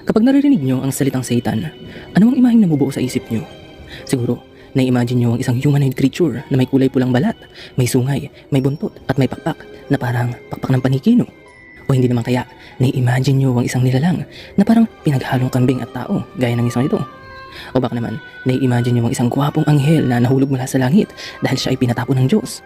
Kapag naririnig nyo ang salitang Satan, ano ang imaheng namubuo sa isip nyo? Siguro, na-imagine nyo ang isang humanoid creature na may kulay pulang balat, may sungay, may buntot at may pakpak na parang pakpak ng panikino. O hindi naman kaya, na-imagine nyo ang isang nilalang na parang pinaghalong kambing at tao gaya ng isang ito. O baka naman, na-imagine nyo ang isang gwapong anghel na nahulog mula sa langit dahil siya ay pinatapo ng Diyos.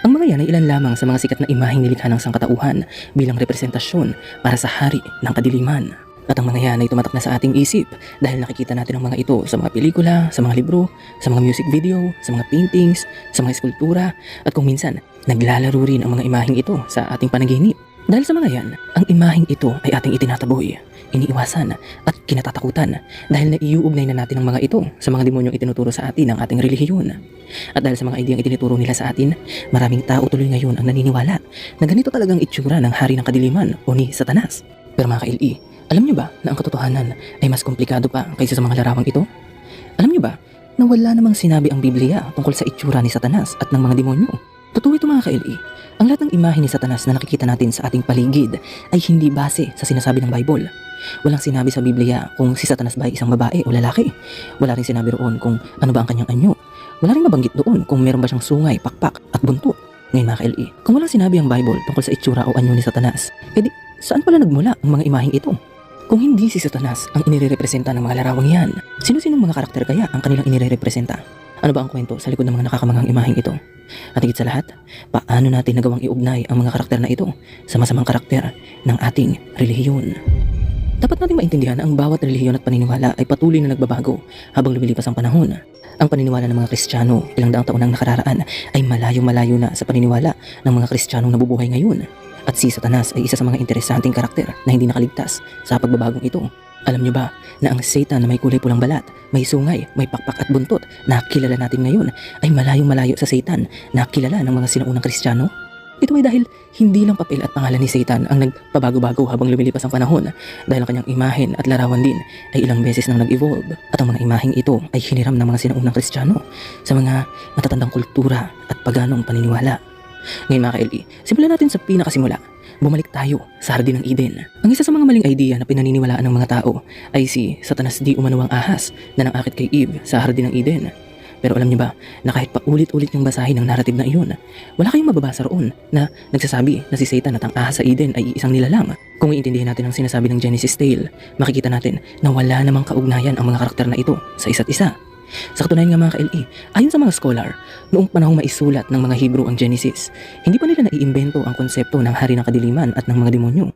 Ang mga yan ay ilan lamang sa mga sikat na imaheng nilikha ng sangkatauhan bilang representasyon para sa hari ng kadiliman. At ang mga yan ay tumatak na sa ating isip dahil nakikita natin ang mga ito sa mga pelikula, sa mga libro, sa mga music video, sa mga paintings, sa mga eskultura, at kung minsan, naglalaro rin ang mga imaheng ito sa ating panaginip. Dahil sa mga yan, ang imaheng ito ay ating itinataboy, iniiwasan at kinatatakutan dahil naiuugnay na natin ang mga ito sa mga demonyong itinuturo sa atin ng ating relihiyon. At dahil sa mga ideyang itinuturo nila sa atin, maraming tao tuloy ngayon ang naniniwala na ganito talagang itsura ng hari ng kadiliman o ni Satanas. Pero mga ka-LE, alam niyo ba na ang katotohanan ay mas komplikado pa kaysa sa mga larawang ito? Alam niyo ba na wala namang sinabi ang Biblia tungkol sa itsura ni Satanas at ng mga demonyo? Totoo ito mga ka-LE. Ang lahat ng imahe ni Satanas na nakikita natin sa ating paligid ay hindi base sa sinasabi ng Bible. Walang sinabi sa Biblia kung si Satanas ba ay isang babae o lalaki. Wala rin sinabi roon kung ano ba ang kanyang anyo. Wala rin nabanggit doon kung meron ba siyang sungay, pakpak at buntot. Ngayon mga ka-LE, kung walang sinabi ang Bible tungkol sa itsura o anyo ni Satanas, edi saan pala nagmula ang mga imaheng ito? Kung hindi si Satanas ang inirepresenta ng mga larawang yan, sino-sinong mga karakter kaya ang kanilang inirepresenta? Ano ba ang kwento sa likod ng mga nakakamanghang imaheng ito? At higit sa lahat, paano natin nagawang iugnay ang mga karakter na ito sa masamang karakter ng ating relihiyon? Dapat nating maintindihan na ang bawat relihiyon at paniniwala ay patuloy na nagbabago habang lumilipas ang panahon. Ang paniniwala ng mga Kristiyano ilang daang taon nang nakararaan ay malayo-malayo na sa paniniwala ng mga Kristiyanong nabubuhay ngayon. At si Satanas ay isa sa mga interesanteng karakter na hindi nakaligtas sa pagbabagong ito. Alam niyo ba na ang Satan na may kulay pulang balat, may sungay, may pakpak at buntot na kilala natin ngayon ay malayong-malayo sa Satan na kilala ng mga sinaunang Kristiyano? Ito ay dahil hindi lang papel at pangalan ni Satan ang nagpabago-bago habang lumilipas ang panahon dahil ang kanyang imahen at larawan din ay ilang beses nang nag-evolve at ang mga imaheng ito ay hiniram ng mga sinaunang Kristiyano sa mga matatandang kultura at paganong paniniwala. Ngayon mga ka-LE, simulan natin sa pinakasimula. Bumalik tayo sa Hardin ng Eden. Ang isa sa mga maling idea na pinaniniwalaan ng mga tao ay si Satanas di umanuwang ahas na nangakit kay Eve sa Hardin ng Eden. Pero alam niyo ba na kahit paulit-ulit niyong basahin ang narrative na iyon, wala kayong mababasa roon na nagsasabi na si Satan at ang ahas sa Eden ay isang nilalang. Kung iintindihin natin ang sinasabi ng Genesis tale, makikita natin na wala namang kaugnayan ang mga karakter na ito sa isa't isa. Sa katunayan nga mga ka-LE, ayon sa mga scholar, noong panahong maisulat ng mga Hebrew ang Genesis, hindi pa nila naiimbento ang konsepto ng hari ng kadiliman at ng mga demonyo.